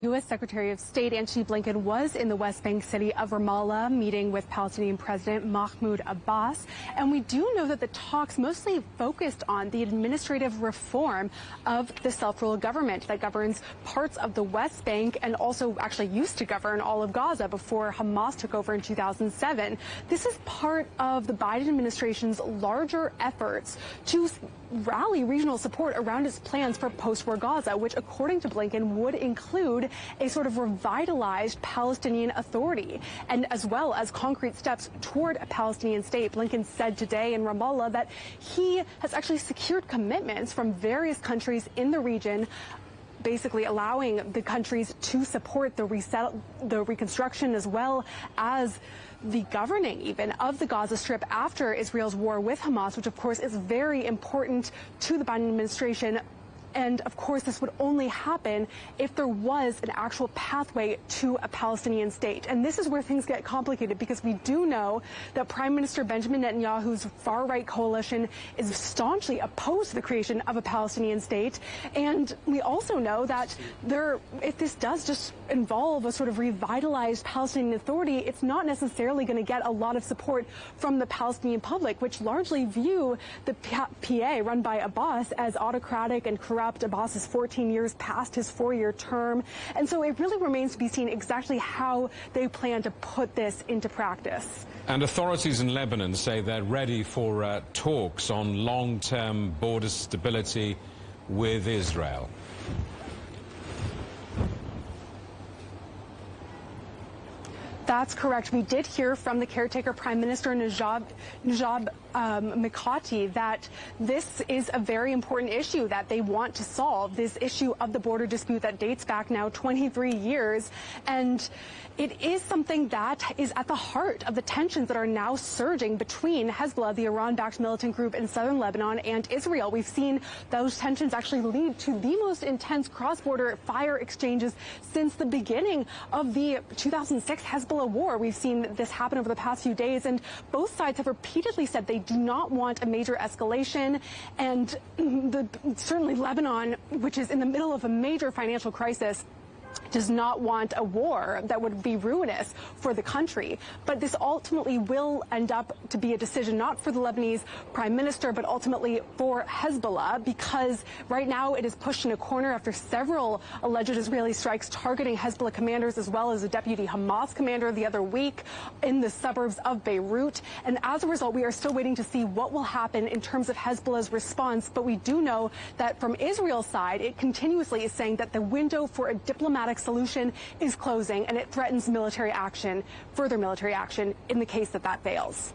U.S. Secretary of State Antony Blinken was in the West Bank city of Ramallah meeting with Palestinian President Mahmoud Abbas. And we do know that the talks mostly focused on the administrative reform of the self-rule government that governs parts of the West Bank and also actually used to govern all of Gaza before Hamas took over in 2007. This is part of the Biden administration's larger efforts to rally regional support around its plans for post-war Gaza, which, according to Blinken, would include a sort of revitalized Palestinian Authority, and as well as concrete steps toward a Palestinian state. Blinken said today in Ramallah that he has actually secured commitments from various countries in the region, basically allowing the countries to support the reconstruction as well as the governing even of the Gaza Strip after Israel's war with Hamas, which of course is very important to the Biden administration. And of course, this would only happen if there was an actual pathway to a Palestinian state. And this is where things get complicated, because we do know that Prime Minister Benjamin Netanyahu's far-right coalition is staunchly opposed to the creation of a Palestinian state. And we also know that if this does just involve a sort of revitalized Palestinian Authority, it's not necessarily going to get a lot of support from the Palestinian public, which largely view the PA run by Abbas as autocratic and corrupt. Abbas is 14 years past his 4-year term. And so it really remains to be seen exactly how they plan to put this into practice. And authorities in Lebanon say they're ready for talks on long-term border stability with Israel. That's correct. We did hear from the caretaker Prime Minister Najib Mikati that this is a very important issue that they want to solve, this issue of the border dispute that dates back now 23 years. And it is something that is at the heart of the tensions that are now surging between Hezbollah, the Iran-backed militant group in southern Lebanon, and Israel. We've seen those tensions actually lead to the most intense cross-border fire exchanges since the beginning of the 2006 Hezbollah war. We've seen this happen over the past few days, and both sides have repeatedly said they do not want a major escalation. And certainly Lebanon, which is in the middle of a major financial crisis, does not want a war that would be ruinous for the country. But this ultimately will end up to be a decision not for the Lebanese prime minister, but ultimately for Hezbollah, because right now it is pushed in a corner after several alleged Israeli strikes targeting Hezbollah commanders as well as a deputy Hamas commander the other week in the suburbs of Beirut. And as a result, we are still waiting to see what will happen in terms of Hezbollah's response. But we do know that from Israel's side, it continuously is saying that the window for a diplomatic solution is closing, and it threatens military action, further military action, in the case that that fails.